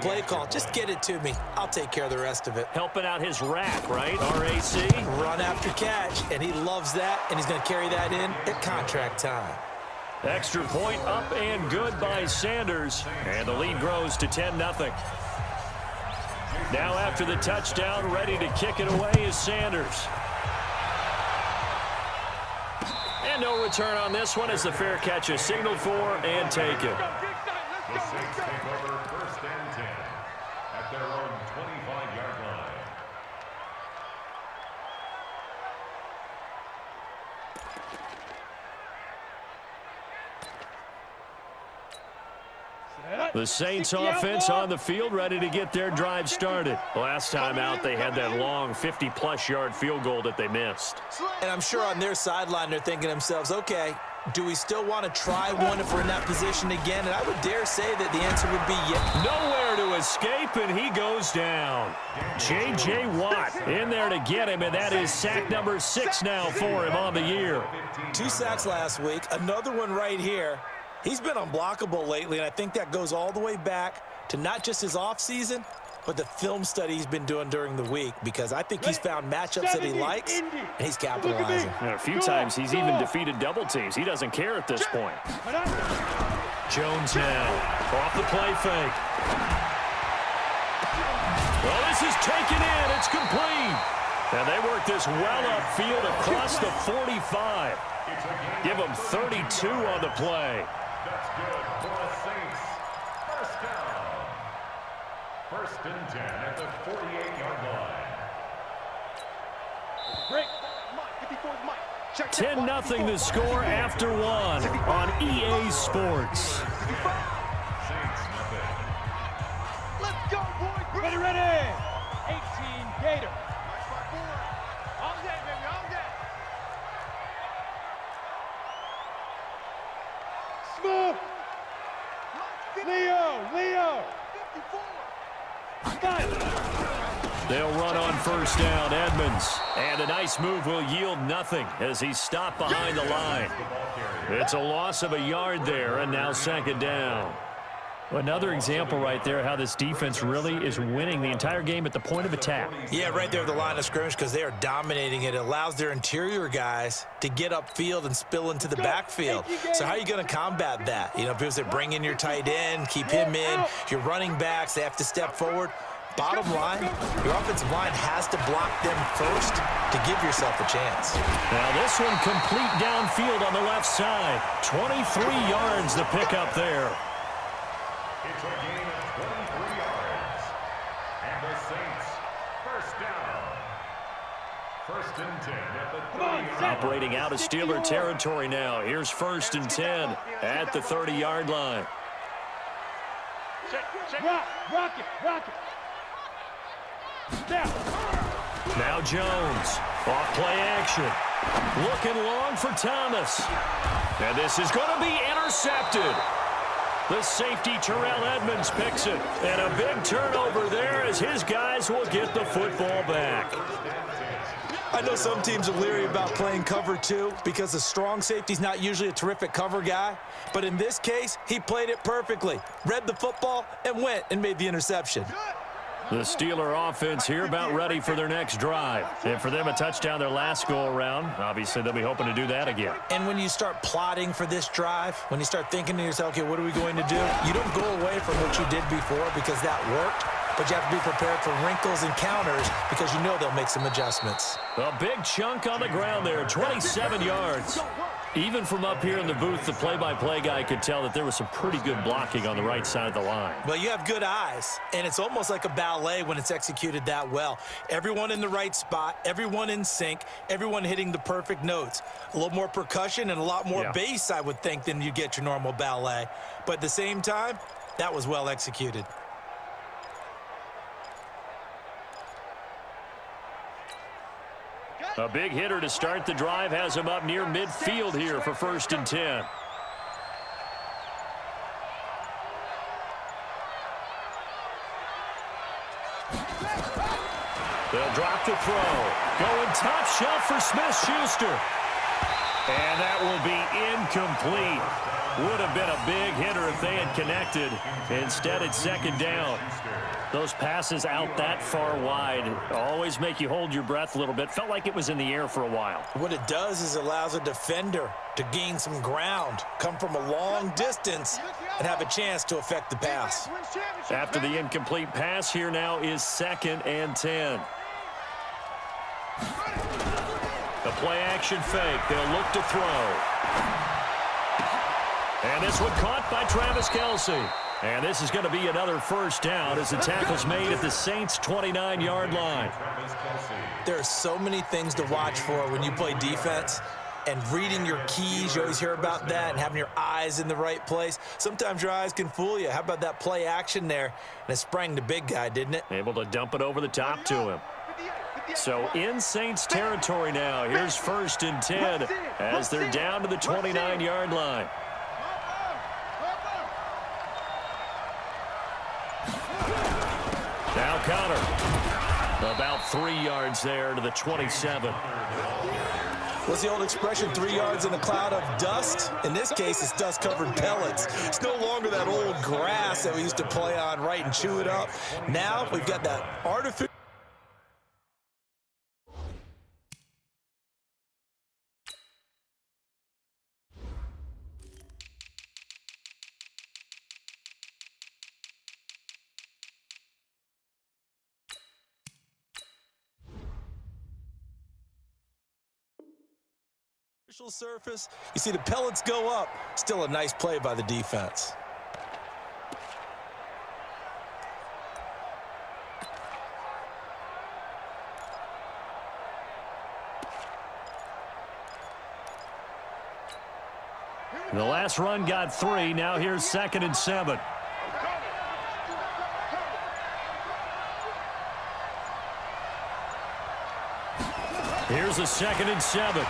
Play call, just get it to me. I'll take care of the rest of it. Helping out his rack, right? R-A-C. Run after catch, and he loves that, and he's going to carry that in at contract time. Extra point up and good by Sanders, and the lead grows to 10-0. Now after the touchdown, ready to kick it away is Sanders. And no return on this one as the fair catch is signaled for and taken. The Saints take over 1st and 10 at their own 25-yard line. The Saints offense on the field, ready to get their drive started. Last time out, they had that long 50-plus yard field goal that they missed. And I'm sure on their sideline, they're thinking to themselves, okay, do we still want to try one if we're in that position again? And I would dare say that the answer would be yes. Nowhere to escape, and he goes down. J.J. Watt in there to get him, and that is sack number 6 now for him on the year. 2 sacks last week, another one right here. He's been unblockable lately, and I think that goes all the way back to not just his offseason, but the film study he's been doing during the week, because I think he's found matchups that he likes, and he's capitalizing. And a few times he's even defeated double teams. He doesn't care at this point. Jones now off the play fake. Well, this is taken in. It's complete. And they work this well upfield across the 45. Give them 32 on the play. That's good for the Saints. First down. 1st and 10 at the 48-yard line. 10-0 the score after 1 on EA Sports. Saints nothing. Let's go, boys. Ready. 18 Gator. All day, baby, all day. Smooth. Leo. 54. They'll run on 1st down, Edmonds. And a nice move will yield nothing as he's stopped behind the line. It's a loss of a yard there, and now 2nd down. Another example right there how this defense really is winning the entire game at the point of attack. Yeah, right there at the line of scrimmage, because they are dominating it. It allows their interior guys to get upfield and spill into the backfield. So how are you going to combat that? You know, because they bring in your tight end, keep him in, your running backs, they have to step forward. Bottom line, your offensive line has to block them first to give yourself a chance. Now this one complete downfield on the left side. 23 yards the pickup there. It's a gain of 23 yards. And the Saints, 1st down. 1st and 10 at the 30-yard line. Operating out of Steeler territory now. Here's 1st and 10 at the 30-yard line. Rock it. Now Jones, off play action. Looking long for Thomas. And this is going to be intercepted. The safety, Terrell Edmonds, picks it. And a big turnover there as his guys will get the football back. I know some teams are leery about playing cover 2 because the strong safety's not usually a terrific cover guy. But in this case, he played it perfectly. Read the football and went and made the interception. The Steeler offense here about ready for their next drive. And for them, a touchdown their last go-around. Obviously, they'll be hoping to do that again. And when you start plotting for this drive, when you start thinking to yourself, okay, what are we going to do? You don't go away from what you did before because that worked. But you have to be prepared for wrinkles and counters because you know they'll make some adjustments. A big chunk on the ground there, 27 yards. Even from up here in the booth, the play-by-play guy could tell that there was some pretty good blocking on the right side of the line. Well, you have good eyes, and it's almost like a ballet when it's executed that well. Everyone in the right spot, everyone in sync, everyone hitting the perfect notes. A little more percussion and a lot more bass, I would think, than you get your normal ballet. But at the same time, that was well executed. A big hitter to start the drive has him up near midfield here for 1st and 10. They'll drop the throw. Going top shelf for Smith-Schuster. And that will be incomplete. Would have been a big hitter if they had connected. Instead, it's second down. Those passes out that far wide always make you hold your breath a little bit. Felt like it was in the air for a while. What it does is allows a defender to gain some ground, come from a long distance, and have a chance to affect the pass. After the incomplete pass, here now is 2nd and 10. The play-action fake. They'll look to throw. And this one caught by Travis Kelce. And this is going to be another first down as the tackle's made at the Saints' 29-yard line. There are so many things to watch for when you play defense. And reading your keys, you always hear about that, and having your eyes in the right place. Sometimes your eyes can fool you. How about that play action there? And it sprang the big guy, didn't it? Able to dump it over the top to him. So in Saints territory now. Here's 1st and 10 as they're down to the 29-yard line. Now Connor. About 3 yards there to the 27. What's the old expression, 3 yards in a cloud of dust? In this case, it's dust-covered pellets. It's no longer that old grass that we used to play on, right, and chew it up. Now we've got that artificial. Surface. You see the pellets go up. Still a nice play by the defense. The last run got 3. Now here's 2nd and 7. Here's a 2nd and 7.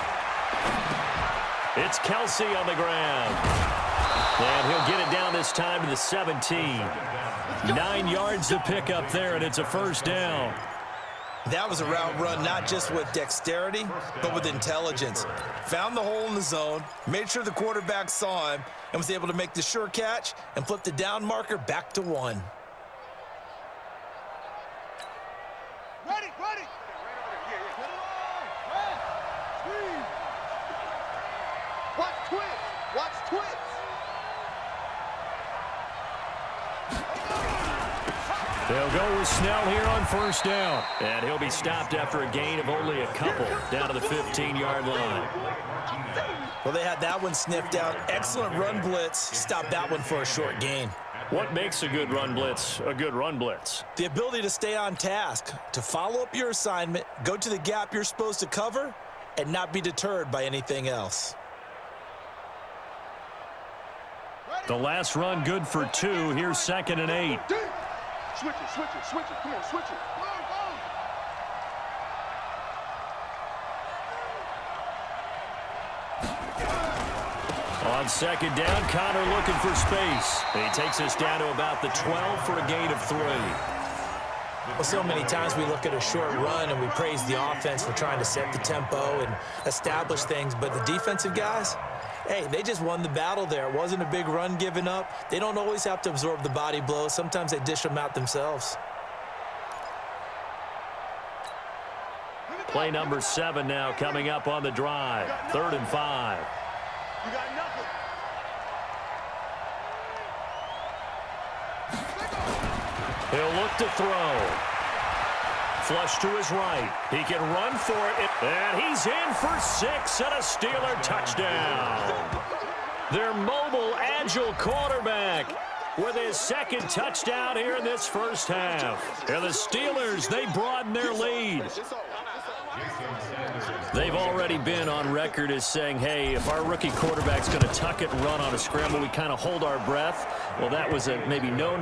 It's Kelce on the ground. And he'll get it down this time to the 17. 9 yards to pick up there, and it's a first down. That was a route run not just with dexterity, but with intelligence. Found the hole in the zone, made sure the quarterback saw him, and was able to make the sure catch and flip the down marker back to 1. Ready. Watch twitch. They'll go with Snell here on first down. And he'll be stopped after a gain of only a couple down to the 15-yard line. Well, they had that one sniffed out. Excellent run blitz. Stopped that one for a short gain. What makes a good run blitz a good run blitz? The ability to stay on task, to follow up your assignment, go to the gap you're supposed to cover, and not be deterred by anything else. The last run good for 2. Here's 2nd and 8. Switch it. Come on, switch it. On 2nd down, Connor looking for space. He takes us down to about the 12 for a gain of 3. Well, so many times we look at a short run and we praise the offense for trying to set the tempo and establish things, but the defensive guys, hey, they just won the battle there. It wasn't a big run given up. They don't always have to absorb the body blows. Sometimes they dish them out themselves. Play number 7 now coming up on the drive. 3rd and 5. You got nothing. He'll look to throw. Flush to his right. He can run for it. And he's in for 6 and a Steeler touchdown. Their mobile, agile quarterback with his 2nd touchdown here in this first half. And the Steelers, they broaden their lead. They've already been on record as saying, hey, if our rookie quarterback's going to tuck it and run on a scramble, we kind of hold our breath. Well, that was a maybe no,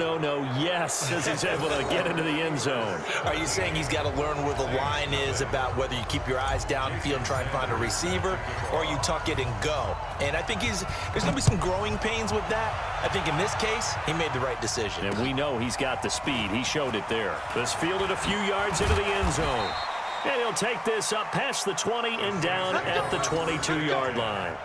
yes, as he's able to get into the end zone. Are you saying he's got to learn where the line is about whether you keep your eyes downfield and try and find a receiver, or you tuck it and go? And I think there's going to be some growing pains with that. I think in this case, he made the right decision. And we know he's got the speed. He showed it there. This fielded a few yards into the end zone. And he'll take this up past the 20 and down at the 22-yard line.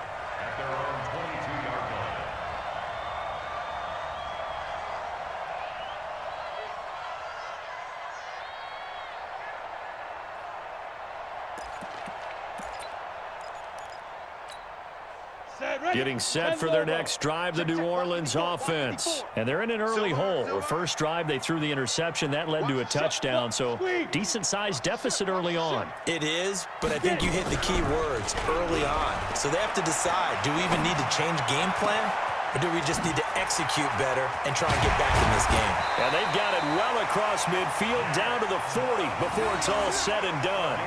Getting set for their next drive, the New Orleans offense. And they're in an early hole. The first drive, they threw the interception. That led to a touchdown, so decent-sized deficit early on. It is, but I think you hit the key words, early on. So they have to decide, do we even need to change game plan? Or do we just need to execute better and try and get back in this game? And they've got it well across midfield, down to the 40 before it's all said and done.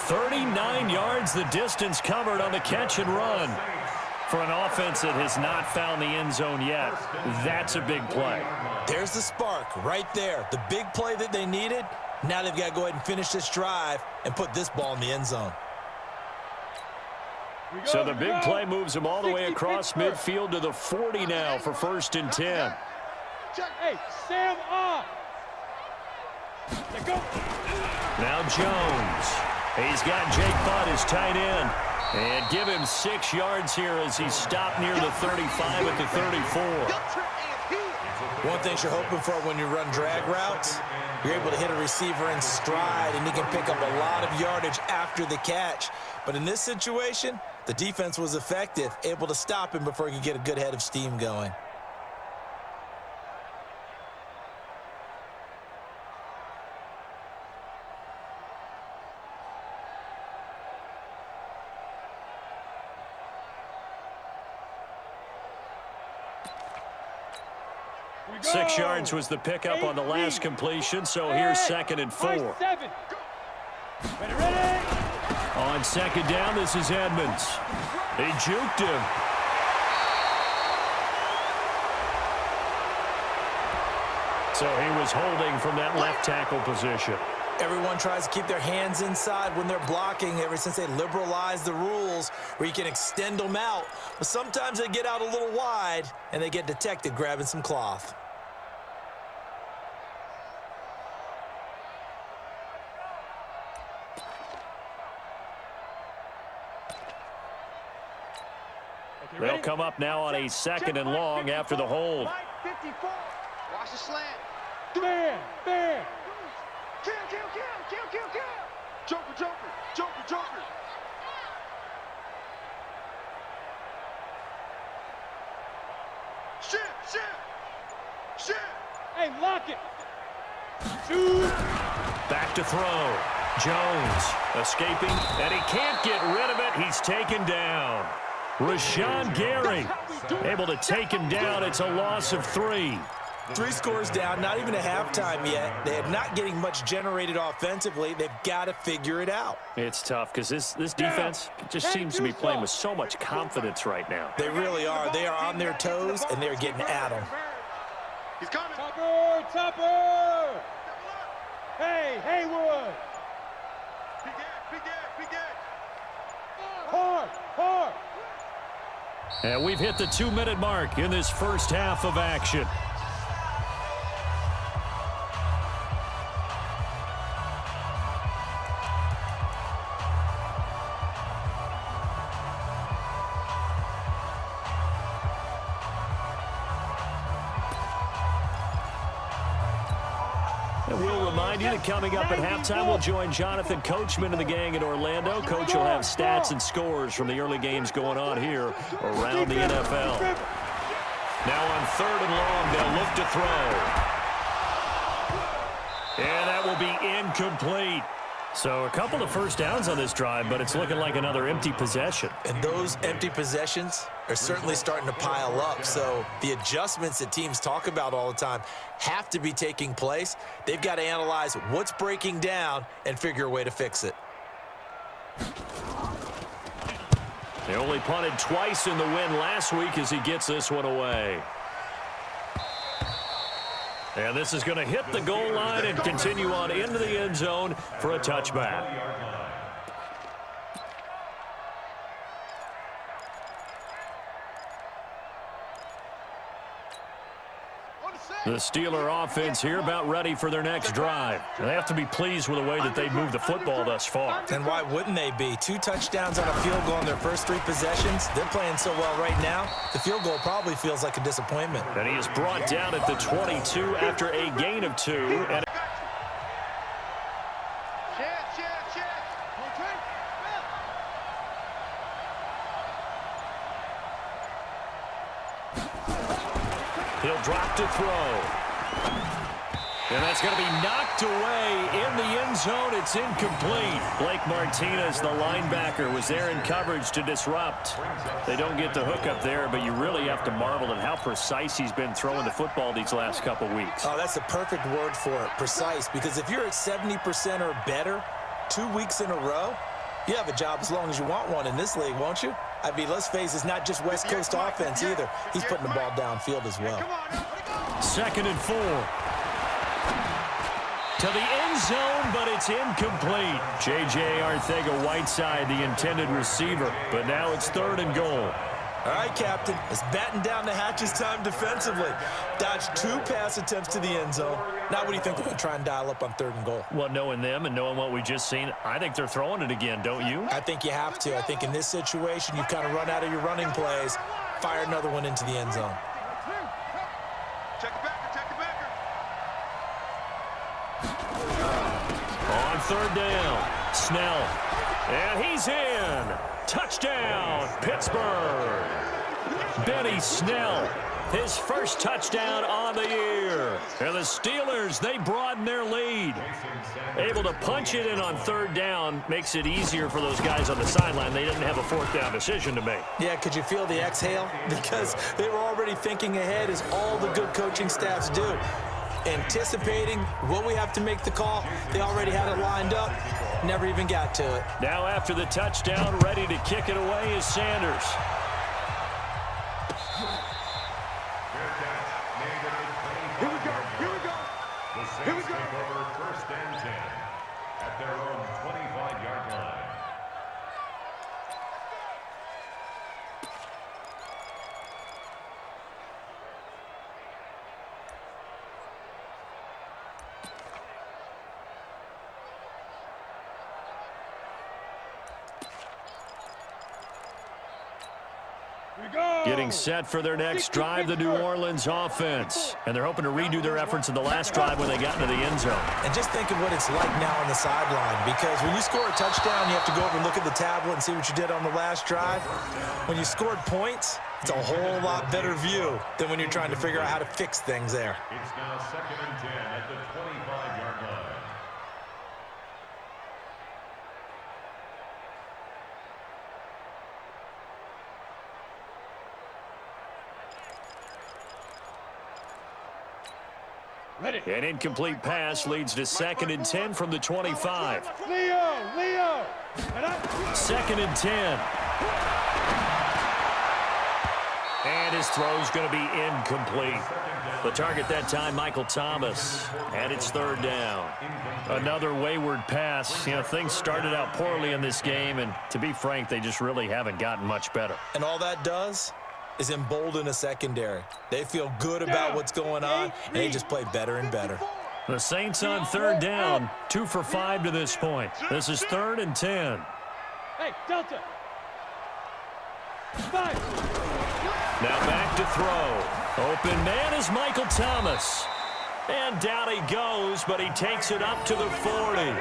39 yards the distance covered on the catch and run. For an offense that has not found the end zone yet, that's a big play. There's the spark right there. The big play that they needed. Now they've got to go ahead and finish this drive and put this ball in the end zone. So the big play moves them all the way across midfield to the 40 now for 1st and 10. Hey, Sam off. Now Jones. He's got Jake Butt as tight end. And give him 6 yards here as he stopped near the 35 at the 34. One thing you're hoping for when you run drag routes, you're able to hit a receiver in stride, and he can pick up a lot of yardage after the catch. But in this situation, the defense was effective, able to stop him before he could get a good head of steam going. Go. 6 yards was the pickup on the last completion, so here's 2nd and 4. Ready. On 2nd down, this is Edmonds. He juked him. So he was holding from that left tackle position. Everyone tries to keep their hands inside when they're blocking ever since they liberalized the rules where you can extend them out. But sometimes they get out a little wide and they get detected grabbing some cloth. They'll come up now on a 2nd and long after the hold. Watch the slant. Bam. Kill. Joker. Shit. Hey, lock it. Shoot. Back to throw. Jones escaping, and he can't get rid of it. He's taken down. Rashawn Gary able to take him down. It's a loss of 3. 3 scores down, not even a halftime yet. They are not getting much generated offensively. They've got to figure it out. It's tough because this defense just seems to be playing with so much confidence right now. They really are. They are on their toes, and they're getting at them. He's coming. Topper. Hey, Haywood. Big Ed. Hard. And we've hit the 2-minute mark in this first half of action. And we'll remind you that coming up at halftime, we'll join Jonathan Coachman and the gang in Orlando. Coach will have stats and scores from the early games going on here around the NFL. Now on 3rd and long, they'll look to throw. And that will be incomplete. So a couple of first downs on this drive, but it's looking like another empty possession. And those empty possessions are certainly starting to pile up. So the adjustments that teams talk about all the time have to be taking place. They've got to analyze what's breaking down and figure a way to fix it. They only punted twice in the win last week as he gets this one away. And this is going to hit the goal line and continue on into the end zone for a touchback. The Steeler offense here about ready for their next drive. They have to be pleased with the way that they've moved the football thus far. And why wouldn't they be? 2 touchdowns on a field goal in their first 3 possessions. They're playing so well right now, the field goal probably feels like a disappointment. And he is brought down at the 22 after a gain of 2. And Check. 1, He'll drop to throw. And that's going to be knocked away in the end zone. It's incomplete. Blake Martinez, the linebacker, was there in coverage to disrupt. They don't get the hook up there, but you really have to marvel at how precise he's been throwing the football these last couple weeks. Oh, that's the perfect word for it, precise, because if you're at 70% or better 2 weeks in a row, you have a job as long as you want one in this league, won't you? I mean, let's face it, it's not just West Coast offense either. He's putting the ball downfield as well. 2nd and 4. To the end zone, but it's incomplete. J.J. Arcega-Whiteside, the intended receiver, but now it's 3rd and goal. All right, Captain, it's batten down the hatches time defensively. Dodged 2 pass attempts to the end zone. Now what do you think they're going to try and dial up on 3rd and goal? Well, knowing them and knowing what we just seen, I think they're throwing it again, don't you? I think you have to. I think in this situation, you've kind of run out of your running plays. Fire another one into the end zone. Check the backer, check the backer. On 3rd down, Snell. And he's in. Touchdown, Pittsburgh. Benny Snell, his first touchdown on the year. And the Steelers, they broaden their lead. Able to punch it in on 3rd down makes it easier for those guys on the sideline. They didn't have a 4th down decision to make. Yeah, could you feel the exhale? Because they were already thinking ahead, as all the good coaching staffs do. Anticipating what we have to make the call. They already had it lined up. Never even got to it. Now after the touchdown, ready to kick it away is Sanders. Here we go, here we go. The Saints take over 1st and 10 at their own 25-yard line. Getting set for their next drive, the New Orleans offense. And they're hoping to redo their efforts in the last drive when they got into the end zone. And just think of what it's like now on the sideline, because when you score a touchdown, you have to go over and look at the tablet and see what you did on the last drive. When you scored points, it's a whole lot better view than when you're trying to figure out how to fix things there. It's now 2nd and 10 at the 25-yard line. An incomplete pass leads to 2nd and 10 from the 25. Leo! 2nd and 10. And his throw's going to be incomplete. The target that time, Michael Thomas. And it's 3rd down. Another wayward pass. You know, things started out poorly in this game, and to be frank, they just really haven't gotten much better. And all that does is embolden a secondary. They feel good about what's going on, and they just play better and better. The Saints on 3rd down, 2 for 5 to this point. This is 3rd and 10. Hey, Delta. 5. Now back to throw. Open man is Michael Thomas. And down he goes, but he takes it up to the 40.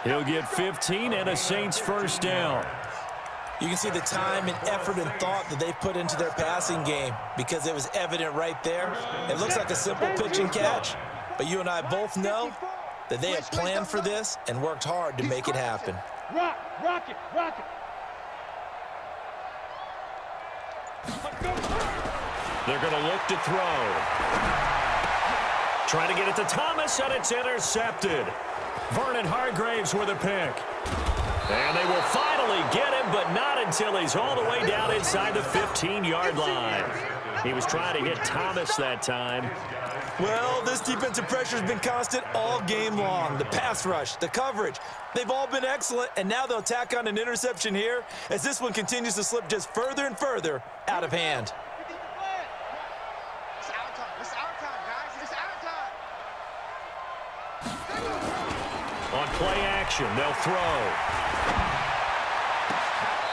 He'll get 15 and a Saints 1st down. You can see the time and effort and thought that they put into their passing game, because it was evident right there. It looks like a simple pitch and catch, but you and I both know that they have planned for this and worked hard to make it happen. Rock it. They're going to look to throw. Trying to get it to Thomas, and it's intercepted. Vernon Hargraves with a pick. And they will finally get him, but not until he's all the way down inside the 15-yard line. He was trying to hit Thomas that time. Well, this defensive pressure has been constant all game long. The pass rush, the coverage, they've all been excellent, and now they'll tack on an interception here as this one continues to slip just further and further out of hand. It's our time. It's our time, guys. It's our time. On play action, they'll throw.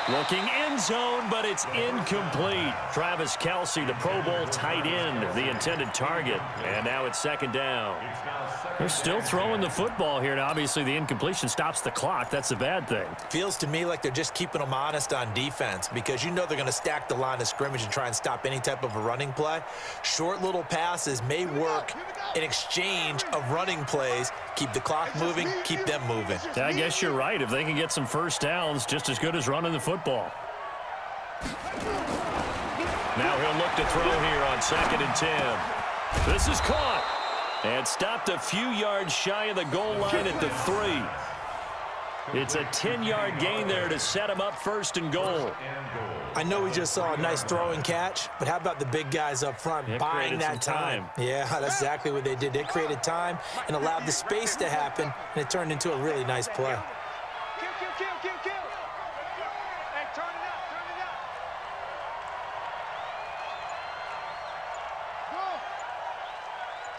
Looking end zone, but it's incomplete. Travis Kelce, the Pro Bowl tight end, the intended target. And now it's second down. They're still throwing the football here, and obviously the incompletion stops the clock. That's a bad thing. Feels to me like they're just keeping them honest on defense because you know they're going to stack the line of scrimmage and try and stop any type of a running play. Short little passes may work in exchange of running plays. Keep the clock moving, keep them moving. I guess you're right. If they can get some first downs, just as good as running the football. Now he'll look to throw here on 2nd and 10. This is caught and stopped a few yards shy of the goal line at the 3. It's a 10-yard gain there to set him up 1st and goal. I know we just saw a nice throwing catch, but how about the big guys up front buying that time? Yeah, that's exactly what they did. They created time and allowed the space to happen, and it turned into a really nice play. Kill. Hey, turn it up. Go.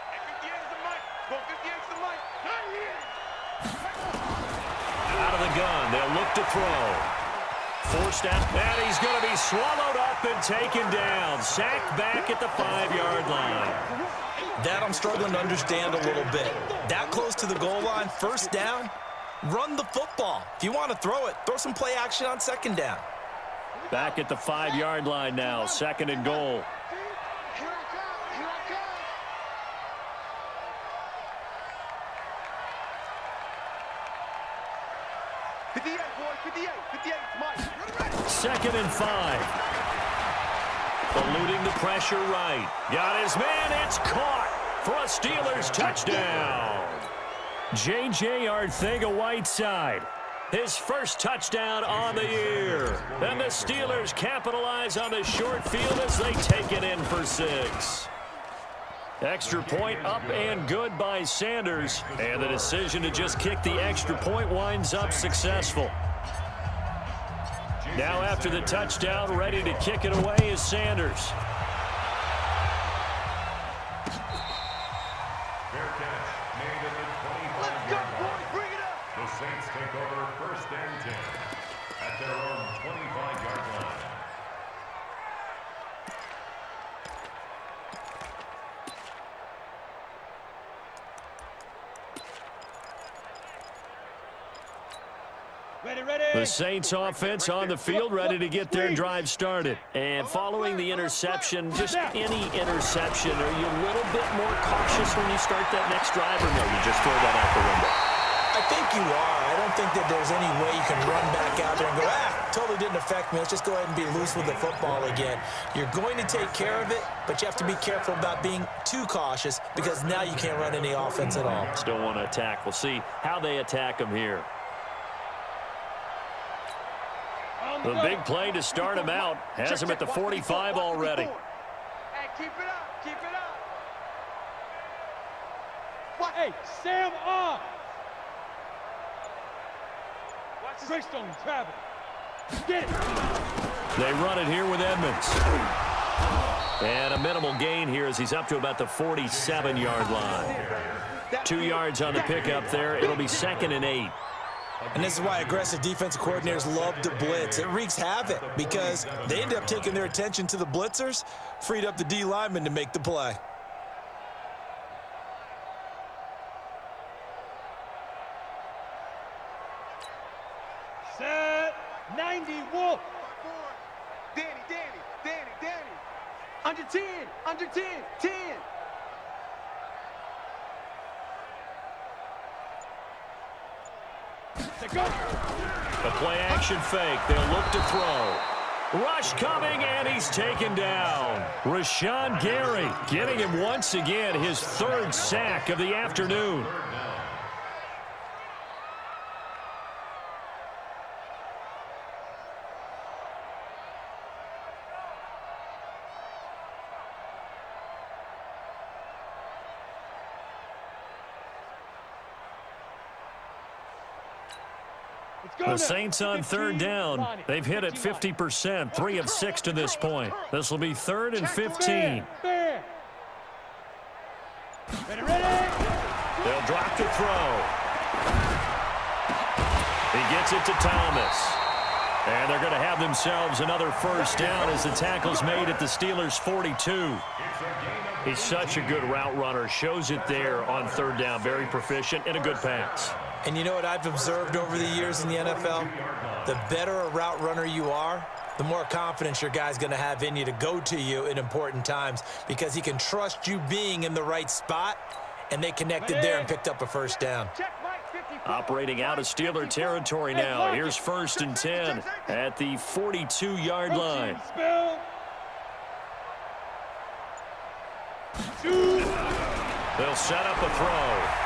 Hey, 58 is the mic. Go, 58 is the mic. Out of the gun, they'll look to throw. Forced out, and he's going to be swallowed up and taken down. Sacked back at the 5-yard line. That I'm struggling to understand a little bit. That close to the goal line, first down, run the football. If you want to throw it, throw some play action on 2nd down. Back at the 5-yard line now, 2nd and goal. Here I come. 58, boys, 58, Mike. 2nd and 5. Eluding the pressure right. Got his man, it's caught for a Steelers touchdown. J.J. Arcega-Whiteside, his first touchdown on the year. And the Steelers capitalize on the short field as they take it in for 6. Extra point up and good by Sanders. And the decision to just kick the extra point winds up successful. Now after the touchdown, ready to kick it away is Sanders. Fair catch made at the 25-yard line. Bring it up. The Saints take over 1st and 10 at their own 25-yard line. Ready. The Saints offense on the field, ready to get their drive started. And following the interception, just any interception, are you a little bit more cautious when you start that next drive, or no, you just throw that out the window? I think you are. I don't think that there's any way you can run back out there and go, totally didn't affect me. Let's just go ahead and be loose with the football again. You're going to take care of it, but you have to be careful about being too cautious because now you can't run any offense at all. Still want to attack. We'll see how they attack them here. The big play to start him out has him at the 45 already. Hey, keep it up. What? Hey, Sam on. Greystone, Travis. Get it. They run it here with Edmonds. And a minimal gain here as he's up to about the 47-yard line. 2 yards on the pickup there. It'll be 2nd and 8. And this is why aggressive defensive coordinators love to blitz. It wreaks havoc because they end up taking their attention to the blitzers, freed up the D lineman to make the play. Set 90 Wolf. Danny. Under 10, 10. The play action fake. They'll look to throw. Rush coming, and he's taken down. Rashawn Gary getting him once again his 3rd sack of the afternoon. The Saints on 3rd down. They've hit it 50%, 3 of 6 to this point. This will be 3rd and 15. Ready. They'll drop to throw. He gets it to Thomas. And they're going to have themselves another first down as the tackle's made at the Steelers' 42. He's such a good route runner. Shows it there on third down. Very proficient and a good pass. And you know what I've observed over the years in the NFL? The better a route runner you are, the more confidence your guy's going to have in you to go to you in important times because he can trust you being in the right spot, and they connected there and picked up a first down. Operating out of Steeler territory now. Here's 1st and 10 at the 42-yard line. They'll set up a throw.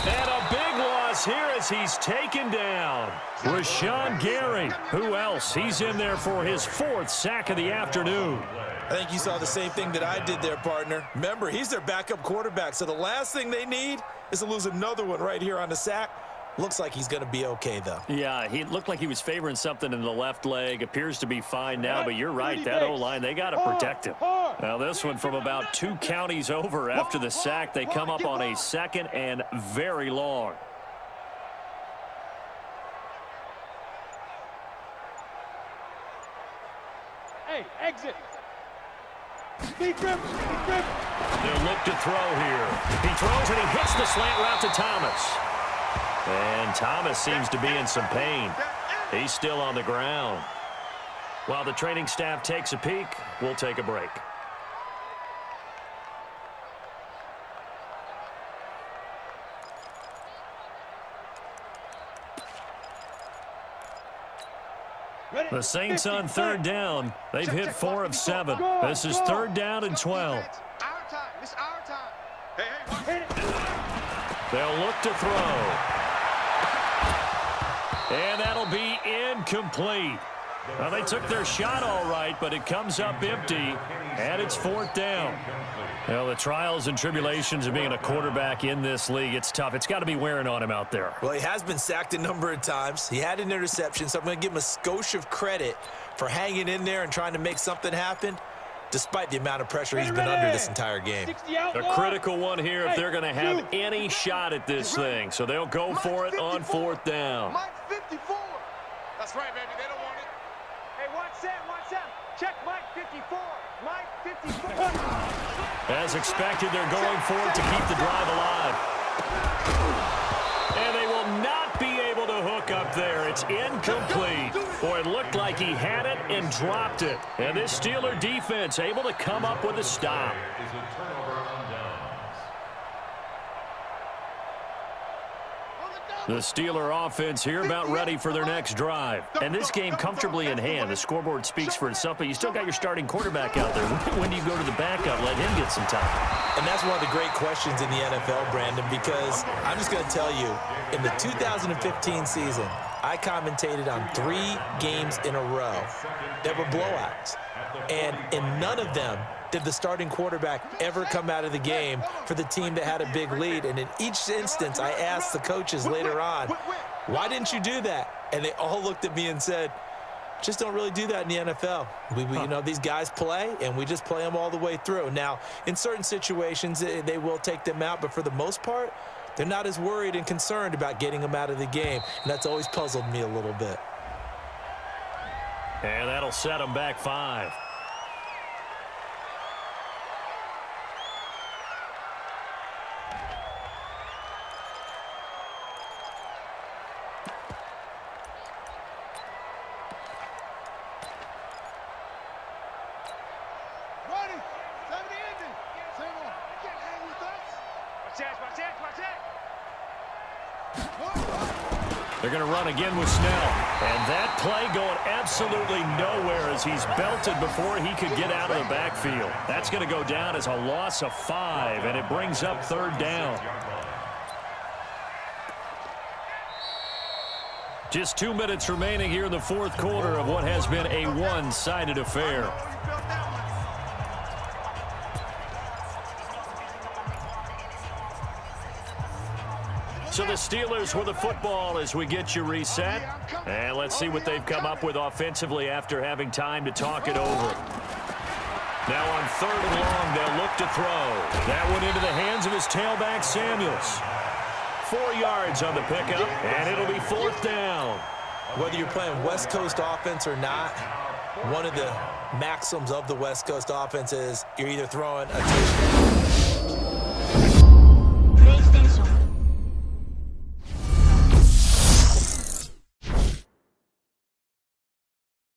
And a big loss here as he's taken down. Rashawn Gary. Who else? He's in there for his 4th sack of the afternoon. I think you saw the same thing that I did there, partner. Remember, he's their backup quarterback, so the last thing they need is to lose another one right here on the sack. Looks like he's going to be okay, though. Yeah, he looked like he was favoring something in the left leg. Appears to be fine now, but you're right. That O-line, they got to protect him. Now, this one from about 2 counties over after the sack. They come up on a 2nd and very long. Hey, exit. Deep grip. They'll look to throw here. He throws and he hits the slant route to Thomas. And Thomas seems to be in some pain. He's still on the ground. While the training staff takes a peek, we'll take a break. The Saints on third down. They've hit 4 of 7. This is 3rd down and 12. Our time. It's our time. Hey. They'll look to throw. And that'll be incomplete. Well, they took their shot all right, but it comes up empty, and it's 4th down. Well, the trials and tribulations of being a quarterback in this league, it's tough. It's got to be wearing on him out there. Well, he has been sacked a number of times. He had an interception, so I'm going to give him a skosh of credit for hanging in there and trying to make something happen, despite the amount of pressure he's been under this entire game. A critical one here if they're going to have any shot at this thing. So they'll go for it on 4th down. Mike 54. That's right, baby. They don't want it. Hey, watch that. Check Mike 54. Mike 54. As expected, they're going for it to keep the drive alive. And they will not be able to hook up there. It's incomplete. Boy, it looked like he had it and dropped it. And this Steeler defense able to come up with a stop. The Steeler offense here about ready for their next drive. And this game comfortably in hand. The scoreboard speaks for itself, but you still got your starting quarterback out there. When do you go to the backup? Let him get some time. And that's one of the great questions in the NFL, Brandon, because I'm just going to tell you, in the 2015 season, I commentated on 3 games in a row that were blowouts. And in none of them did the starting quarterback ever come out of the game for the team that had a big lead. And in each instance, I asked the coaches later on, why didn't you do that? And they all looked at me and said, just don't really do that in the NFL. You know, these guys play, and we just play them all the way through. Now, in certain situations, they will take them out, but for the most part, they're not as worried and concerned about getting them out of the game. And that's always puzzled me a little bit. And that'll set them back 5. They're going to run again with Snell. And that play going absolutely nowhere as he's belted before he could get out of the backfield. That's going to go down as a loss of 5, and it brings up 3rd down. Just 2 minutes remaining here in the 4th quarter of what has been a one-sided affair. So the Steelers with the football as we get you reset. And let's see what they've come up with offensively after having time to talk it over. Now on 3rd and long, they'll look to throw. That one into the hands of his tailback, Samuels. 4 yards on the pickup, and it'll be 4th down. Whether you're playing West Coast offense or not, one of the maxims of the West Coast offense is you're either throwing a touchdown